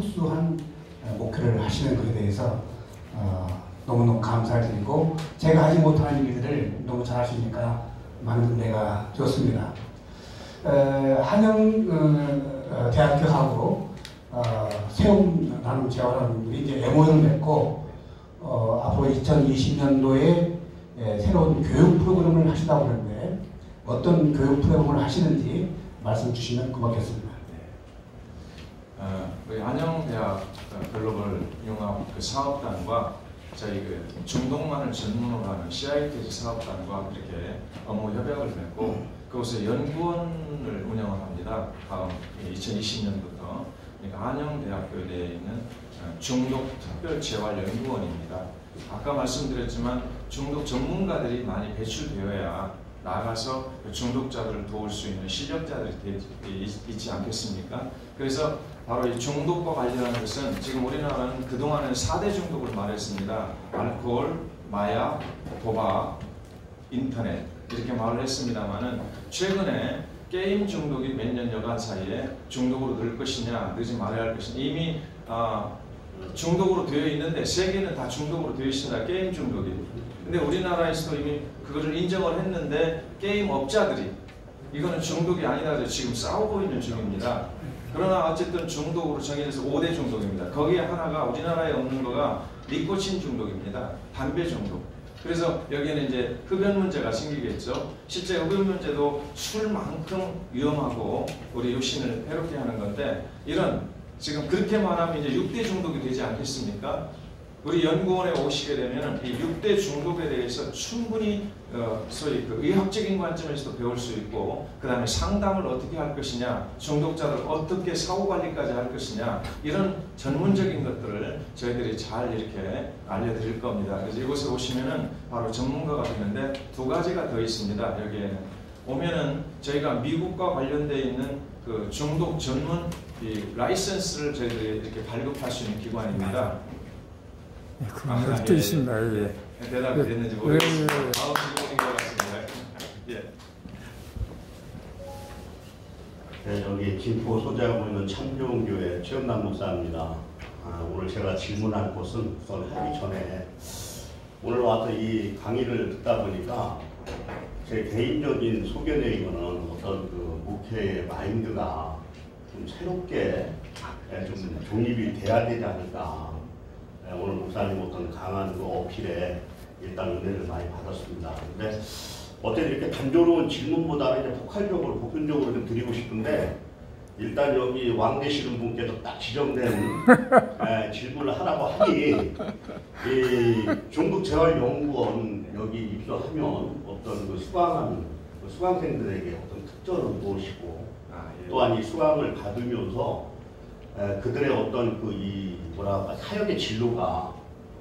특수한 목표를 하시는 것에 대해서 너무너무 감사를 드리고, 제가 하지 못하는 일들을 너무 잘 하시니까 많은 은혜가 좋습니다. 한영 대학교하고 세움 나눔 재활하는 분이 이제 MOU를 맺고 앞으로 2020년도에 새로운 교육 프로그램을 하시다고 하는데, 어떤 교육 프로그램을 하시는지 말씀 주시면 고맙겠습니다. 우리 한영대학 글로벌 융합 사업단과 저희 중동만을 전문으로 하는 CITG 사업단과 이렇게 업무 협약을 맺고 그곳에 연구원을 운영을 합니다. 다음 2020년부터 그러니까 한영대학교 내에 있는 중독특별재활연구원입니다. 아까 말씀드렸지만 중독 전문가들이 많이 배출되어야 나가서 중독자들을 도울 수 있는 실력자들이 있지 않겠습니까? 그래서 바로 이 중독과 관련한 것은 지금 우리나라는 그동안은 4대 중독을 말했습니다. 알코올, 마약, 도박, 인터넷 이렇게 말을 했습니다만은 최근에 게임 중독이 몇 년여간 사이에 중독으로 늘 것이냐 늘지 말아야 할 것이냐, 이미 중독으로 되어 있는데 세계는 다 중독으로 되어 있습니다. 게임 중독이. 근데 우리나라에서도 이미 그것을 인정을 했는데 게임 업자들이 이거는 중독이 아니다 해서 지금 싸우고 있는 중입니다. 그러나 어쨌든 중독으로 정해져서 5대 중독입니다. 거기에 하나가 우리나라에 없는 거가 니코틴 중독입니다. 담배 중독. 그래서 여기에는 이제 흡연 문제가 생기겠죠. 실제 흡연 문제도 술만큼 위험하고 우리 육신을 해롭게 하는 건데, 이런 지금 그렇게만 하면 이제 6대 중독이 되지 않겠습니까? 우리 연구원에 오시게 되면 이 6대 중독에 대해서 충분히 소위 의학적인 관점에서도 배울 수 있고, 그 다음에 상담을 어떻게 할 것이냐, 중독자를 어떻게 사후관리까지 할 것이냐, 이런 전문적인 것들을 저희들이 잘 이렇게 알려드릴 겁니다. 그래서 이곳에 오시면은 바로 전문가가 되는데 2가지가 더 있습니다. 여기에는 오면은 저희가 미국과 관련되어 있는 그 중독 전문 이 라이센스를 저희들이 이렇게 발급할 수 있는 기관입니다. 그런 또 있습니다. 예. 대답이 됐는지 모르겠습니다. 다음 질문인 것 같습니다. 예. 네, 여기 김포 소재하고 있는 참교훈교회 최은남 목사입니다. 오늘 제가 질문할 것은 우선 하기 전에 오늘 와서 이 강의를 듣다 보니까 제 개인적인 소견이거는 어떤 그 목회의 마인드가 좀 새롭게 좀 독립이 돼야 되지 않을까. 오늘 목사님 어떤 강한 그 어필에 일단 은혜를 많이 받았습니다. 근데 어쨌든 이렇게 단조로운 질문보다는 이제 폭발적으로 보편적으로 좀 드리고 싶은데, 일단 여기 왕 되시는 분께서 딱 지정된 질문을 하라고 하니, 이 중독재활연구원 여기 입소하면 어떤 그 수강생들에게 어떤 특전을 무엇이고, 또한 이 수강을 받으면서 그들의 어떤 그 이 뭐랄까 사역의 진로가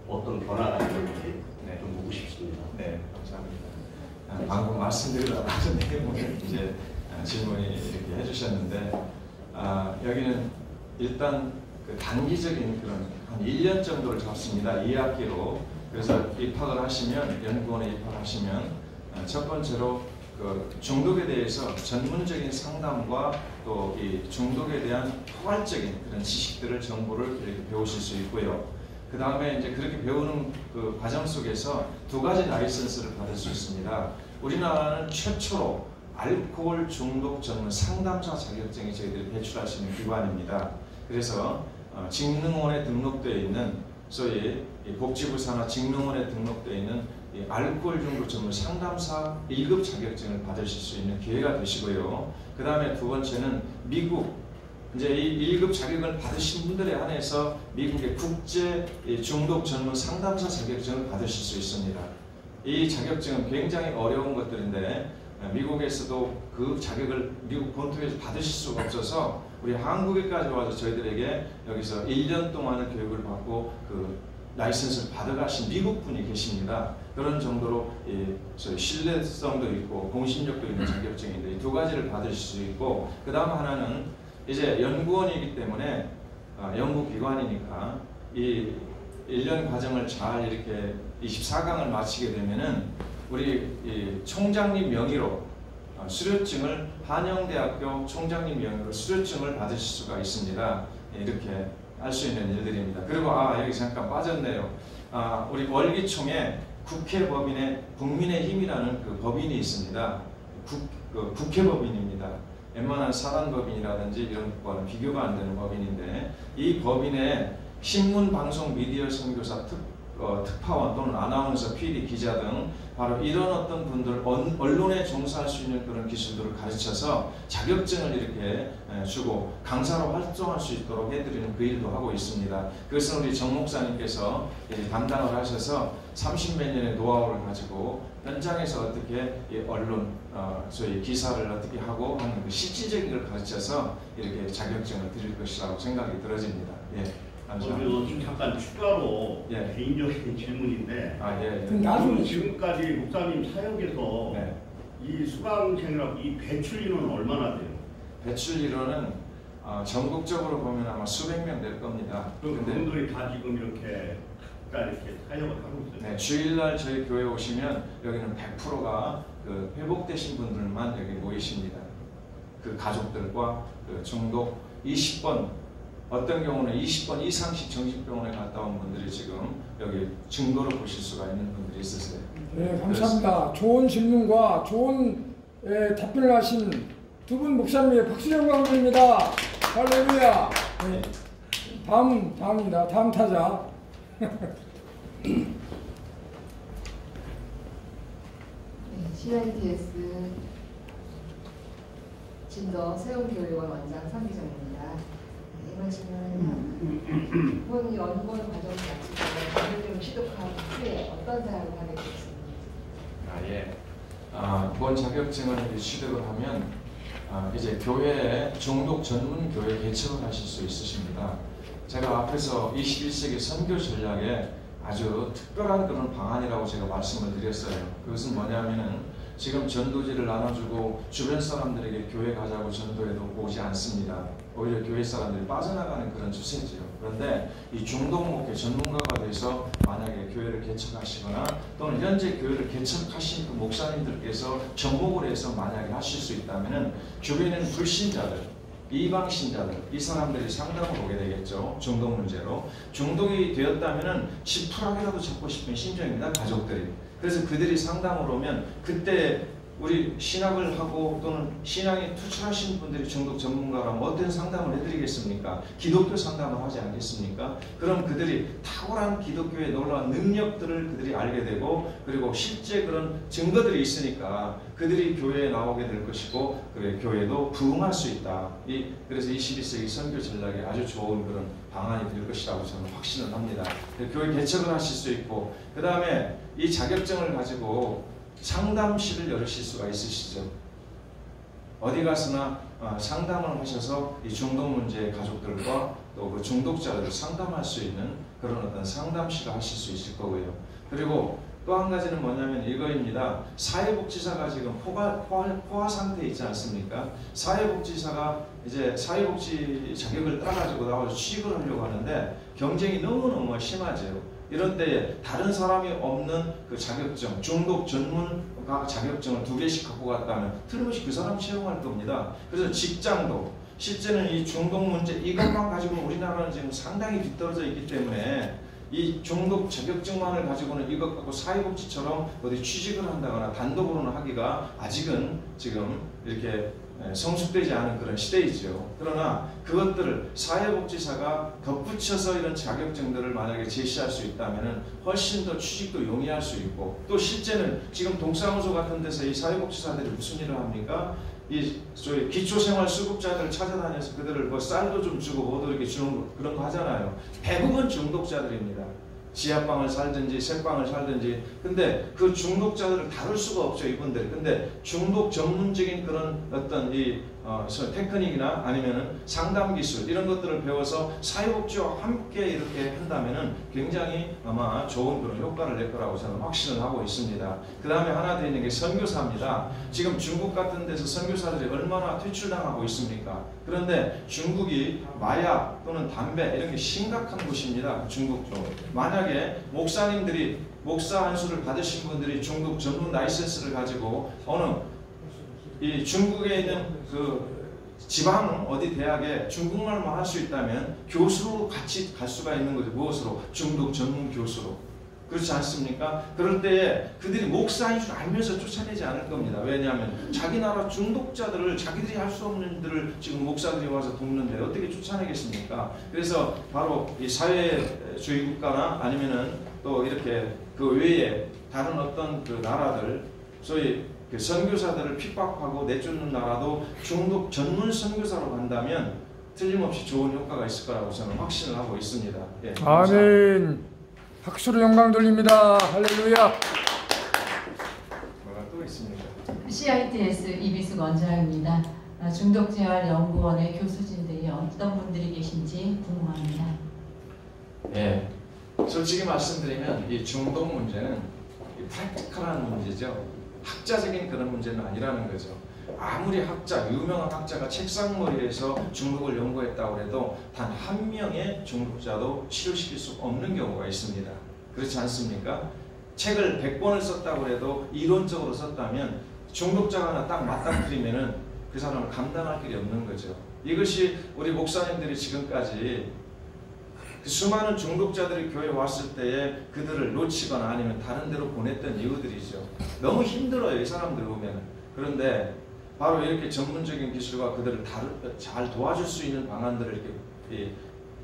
어떤 변화가 있는지 좀 묻고 싶습니다. 네, 감사합니다. 방금 말씀드리려고 하던 내용을 이제 질문이 이렇게 해주셨는데, 여기는 일단 그 단기적인 그런 한 1년 정도를 잡습니다. 2학기로. 그래서 입학을 하시면, 연구원에 입학하시면 첫 번째로 그 중독에 대해서 전문적인 상담과 또 이 중독에 대한 포괄적인 그런 지식들을, 정보를 이렇게 배우실 수 있고요. 그 다음에 이제 그렇게 배우는 그 과정 속에서 2가지 라이선스를 받을 수 있습니다. 우리나라는 최초로 알코올 중독 전문 상담사 자격증이 저희들이 배출할 수 있는 기관입니다. 그래서 직능원에 등록되어 있는, 소위 복지부 산하 직능원에 등록되어 있는 이 알코올 중독 전문 상담사 1급 자격증을 받으실 수 있는 기회가 되시고요. 그 다음에 2번째는 미국, 이제 이 1급 자격을 받으신 분들에 한해서 미국의 국제 중독 전문 상담사 자격증을 받으실 수 있습니다. 이 자격증은 굉장히 어려운 것들인데 미국에서도 그 자격을 미국 본토에서 받으실 수가 없어서 우리 한국에까지 와서 저희들에게 여기서 1년 동안의 교육을 받고 그 라이선스를 받아가신 미국 분이 계십니다. 그런 정도로 신뢰성도 있고 공신력도 있는 자격증인데 이 2가지를 받으실 수 있고, 그 다음 하나는 이제 연구원이기 때문에 연구기관이니까 이 1년 과정을 잘 이렇게 24강을 마치게 되면은 우리 이 총장님 명의로 수료증을, 한영대학교 총장님 명의로 수료증을 받으실 수가 있습니다. 이렇게 알 수 있는 일들입니다. 그리고 여기 잠깐 빠졌네요. 우리 월기총에 국회법인의 국민의힘이라는 그 법인이 있습니다. 국회법인입니다. 웬만한 사단법인이라든지 이런 것과는 비교가 안 되는 법인인데, 이 법인의 신문, 방송, 미디어 선교사, 특파원 또는 아나운서, PD, 기자 등 바로 이런 어떤 분들, 언론에 종사할 수 있는 그런 기술들을 가르쳐서 자격증을 이렇게 주고 강사로 활동할 수 있도록 해드리는 그 일도 하고 있습니다. 그것은 우리 정 목사님께서 담당을 하셔서 30몇 년의 노하우를 가지고 현장에서 어떻게 이 언론, 소위 기사를 어떻게 하고 하는 그 실질적인 걸 가르쳐서 이렇게 자격증을 드릴 것이라고 생각이 들어집니다. 예. 좀 잠깐 추가로 예. 개인적인 질문인데, 나중에 지금까지 목사님 사역에서 이 수강생이라고 이 배출인원은 얼마나 돼요? 배출인원은 전국적으로 보면 아마 수백 명 될 겁니다. 그럼 그분들이 다 지금 이렇게 사역을 하고 있어요? 네, 주일날 저희 교회 오시면 여기는 100%가 그 회복되신 분들만 여기 모이십니다. 그 가족들과 그 중독 20번, 어떤 경우는 20번 이상씩 정신병원에 갔다 온 분들이 지금 여기 증거로 보실 수가 있는 분들이 있으세요. 네, 감사합니다. 좋은 질문과 좋은 답변을 하신 두 분 목사님의 박수 영광 드립니다. 할렐루야. 네. 다음입니다. 다음 타자. 네, CIDS 진도 세운교회원 원장 상기정입니다. 이번 질문은요, 이번 연구원 과정을 마치고 자격증을 취득한 후에 어떤 사역을 하게 됐습니까? 본 자격증을 취득을 하면 이제 교회에 중독 전문 교회 개척을 하실 수 있으십니다. 제가 앞에서 21세기 선교 전략에 아주 특별한 그런 방안이라고 제가 말씀을 드렸어요. 그것은 뭐냐면은 지금 전도지를 나눠주고 주변 사람들에게 교회 가자고 전도해도 오지 않습니다. 오히려 교회 사람들이 빠져나가는 그런 추세지요. 그런데 이 중독 목회 전문가가 돼서 만약에 교회를 개척하시거나 또는 현재 교회를 개척하신 그 목사님들께서 접목을 해서 만약에 하실 수 있다면은 주변에는 불신자들, 이방 신자들, 이 사람들이 상담을 오게 되겠죠. 중독 문제로. 중독이 되었다면은 지푸라기라도 잡고 싶은 심정입니다. 가족들이. 그래서 그들이 상담을 오면 그때 우리 신학을 하고 또는 신앙에 투철하신 분들이 중독 전문가라면 어떤 상담을 해드리겠습니까? 기독교 상담을 하지 않겠습니까? 그럼 그들이 탁월한 기독교의 놀라운 능력들을 그들이 알게 되고, 그리고 실제 그런 증거들이 있으니까 그들이 교회에 나오게 될 것이고, 그래 교회도 부흥할 수 있다. 그래서 21세기 선교 전략에 아주 좋은 그런 방안이 될 것이라고 저는 확신을 합니다. 교회 개척을 하실 수 있고, 그 다음에 이 자격증을 가지고 상담실을 열으실 수가 있으시죠. 어디 가서나 상담을 하셔서 이 중독 문제의 가족들과 또 그 중독자들을 상담할 수 있는 그런 어떤 상담실을 하실 수 있을 거고요. 그리고 또 한 가지는 뭐냐면 이거입니다. 사회복지사가 지금 포화 상태에 있지 않습니까? 사회복지사가 이제 사회복지 자격을 따가지고 나와서 취직을 하려고 하는데 경쟁이 너무너무 심하죠. 이런 때에 다른 사람이 없는 그 자격증, 중독 전문가 자격증을 2개씩 갖고 갔다면 틀림없이 그 사람 채용할 겁니다. 그래서 직장도 실제는 이 중독 문제 이것만 가지고는 우리나라는 지금 상당히 뒤떨어져 있기 때문에 이 중독 자격증만을 가지고는 이것 갖고 사회복지처럼 어디 취직을 한다거나 단독으로는 하기가 아직은 지금 이렇게 성숙되지 않은 그런 시대이죠. 그러나 그것들을 사회복지사가 덧붙여서 이런 자격증들을 만약에 제시할 수 있다면 훨씬 더 취직도 용이할 수 있고, 또 실제는 지금 동사무소 같은 데서 이 사회복지사들이 무슨 일을 합니까? 이 저희 기초생활수급자들을 찾아다녀서 그들을 뭐 쌀도 좀 주고 뭐도 이렇게 주는 그런 거 하잖아요. 대부분 중독자들입니다. 지하방을 살든지 새방을 살든지. 근데 그 중독자들을 다룰 수가 없죠, 이분들이. 근데 중독 전문적인 그런 어떤 이 테크닉이나 아니면은 상담 기술 이런 것들을 배워서 사회복지와 함께 이렇게 한다면은 굉장히 아마 좋은 그런 효과를 낼 거라고 저는 확신을 하고 있습니다. 그 다음에 하나 더 있는 게 선교사입니다. 지금 중국 같은 데서 선교사들이 얼마나 퇴출당하고 있습니까? 그런데 중국이 마약 또는 담배 이런 게 심각한 곳입니다. 중국도. 만약에 목사님들이 목사 안수를 받으신 분들이 중독 전문 라이센스를 가지고 어느 이 중국에 있는 그 지방 어디 대학에 중국말만 할 수 있다면 교수로 같이 갈 수가 있는 거죠. 무엇으로? 중독 전문 교수로. 그렇지 않습니까? 그럴 때에 그들이 목사인 줄 알면서 쫓아내지 않을 겁니다. 왜냐하면 자기 나라 중독자들을 자기들이 할 수 없는 일들을 지금 목사들이 와서 돕는데 어떻게 쫓아내겠습니까? 그래서 바로 이 사회주의 국가나 아니면은 또 이렇게 그 외에 다른 어떤 그 나라들, 소위 그 선교사들을 핍박하고 내쫓는 나라도 중독 전문 선교사로 간다면 틀림없이 좋은 효과가 있을 거라고 저는 확신을 하고 있습니다. 예, 아멘. 박수로 영광 돌립니다. 할렐루야. 뭐가 또 있습니까? CITS 이비숙 원장입니다. 중독재활연구원의 교수진들이 어떤 분들이 계신지 궁금합니다. 예, 솔직히 말씀드리면 이 중독 문제는 프랙티컬한 문제죠. 학자적인 그런 문제는 아니라는 거죠. 아무리 유명한 학자가 책상머리에서 중독을 연구했다고 해도 단 한 명의 중독자도 치료시킬 수 없는 경우가 있습니다. 그렇지 않습니까? 책을 100권을 썼다고 해도 이론적으로 썼다면 중독자가 하나 딱 맞닥뜨리면은 그 사람을 감당할 길이 없는 거죠. 이것이 우리 목사님들이 지금까지 그 수많은 중독자들이 교회에 왔을 때에 그들을 놓치거나 아니면 다른 데로 보냈던 이유들이죠. 너무 힘들어요, 이 사람들 보면. 그런데 바로 이렇게 전문적인 기술과 그들을 잘 도와줄 수 있는 방안들을 이렇게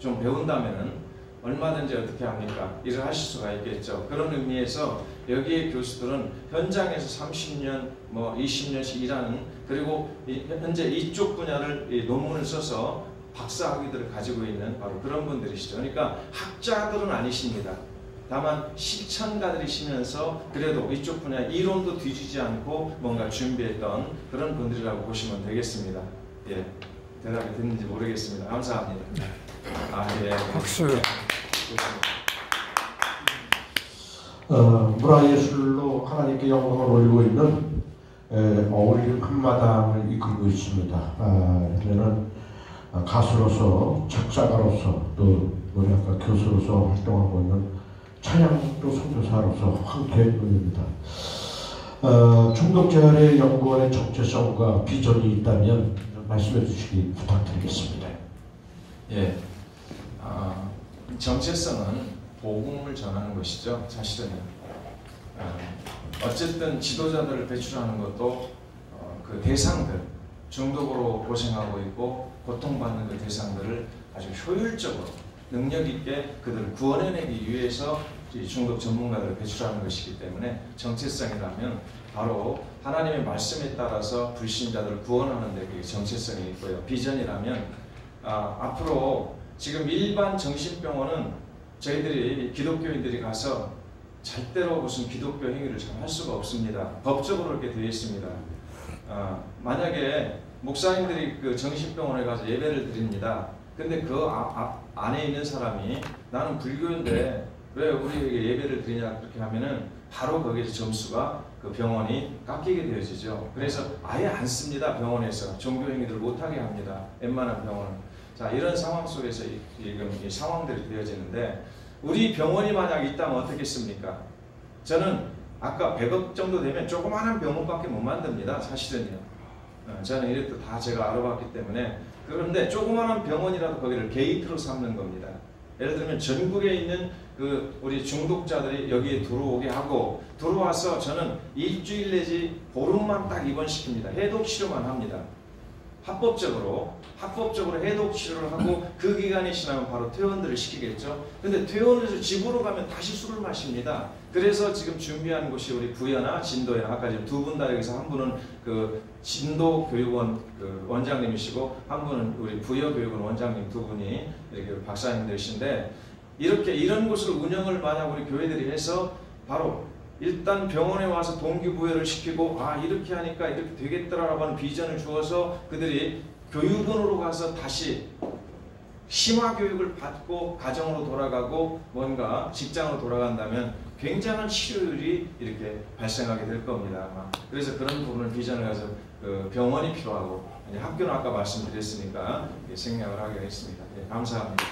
좀 배운다면은 얼마든지 어떻게 합니까? 일을 하실 수가 있겠죠. 그런 의미에서 여기에 교수들은 현장에서 30년, 20년씩 일하는, 그리고 현재 이쪽 분야를 논문을 써서 박사학위들을 가지고 있는 바로 그런 분들이시죠. 그러니까 학자들은 아니십니다. 다만 실천가들이시면서 그래도 이쪽 분야 이론도 뒤지지 않고 뭔가 준비했던 그런 분들이라고 보시면 되겠습니다. 예, 대답이 됐는지 모르겠습니다. 감사합니다. 예. 박수. 문화예술로 하나님께 영광을 올리고 있는 어울림 한마당을 이끌고 있습니다. 그러면은 가수로서, 작사가로서, 또 노래학과 교수로서 활동하고 있는 찬양도 선교사로서 황태노입니다. 중독재활의 연구원의 정체성과 비전이 있다면 말씀해 주시기 부탁드리겠습니다. 예, 정체성은 복음을 전하는 것이죠. 사실은요. 어쨌든 지도자들을 배출하는 것도 그 대상들, 중독으로 고생하고 있고 고통받는 그 대상들을 아주 효율적으로 능력 있게 그들을 구원해내기 위해서 중독 전문가들을 배출하는 것이기 때문에 정체성이라면 바로 하나님의 말씀에 따라서 불신자들을 구원하는 데 그게 정체성이 있고요. 비전이라면 앞으로 지금 일반 정신병원은 저희들이 기독교인들이 가서 절대로 무슨 기독교 행위를 잘 할 수가 없습니다. 법적으로 이렇게 되어 있습니다. 만약에 목사님들이 그 정신병원에 가서 예배를 드립니다. 근데 그 안에 있는 사람이 나는 불교인데 왜 우리에게 예배를 드리냐 그렇게 하면은 바로 거기에서 점수가 그 병원이 깎이게 되어지죠. 그래서 아예 안 씁니다. 병원에서 종교 행위를 못하게 합니다. 웬만한 병원은. 자, 이런 상황 속에서 지금 이 상황들이 되어지는데 우리 병원이 만약 있다면 어떻겠습니까? 저는 아까 100억 정도 되면 조그마한 병원밖에 못 만듭니다. 사실은요. 저는 이것도 다 제가 알아봤기 때문에. 그런데 조그마한 병원이라도 거기를 게이트로 삼는 겁니다. 예를 들면 전국에 있는 그 우리 중독자들이 여기에 들어오게 하고 들어와서 저는 일주일 내지 보름만 딱 입원시킵니다. 해독 치료만 합니다. 합법적으로 해독 치료를 하고 그 기간이 지나면 바로 퇴원들을 시키겠죠. 근데 퇴원해서 집으로 가면 다시 술을 마십니다. 그래서 지금 준비하는 곳이 우리 부여나 진도에 아까 지금 두 분 다 여기서 한 분은 그 진도 교육원 그 원장님이시고 한 분은 우리 부여 교육원 원장님 두 분이 이렇게 박사님들이신데 이렇게 이런 곳을 운영을 만약 우리 교회들이 해서 바로 일단 병원에 와서 동기부여를 시키고 이렇게 하니까 이렇게 되겠더라라고 하는 비전을 주어서 그들이 교육원으로 가서 다시 심화교육을 받고 가정으로 돌아가고 뭔가 직장으로 돌아간다면 굉장한 치료율이 이렇게 발생하게 될 겁니다. 그래서 그런 부분을 비전을 가서 그 병원이 필요하고 학교는 아까 말씀드렸으니까 생략을 하게 했습니다. 감사합니다.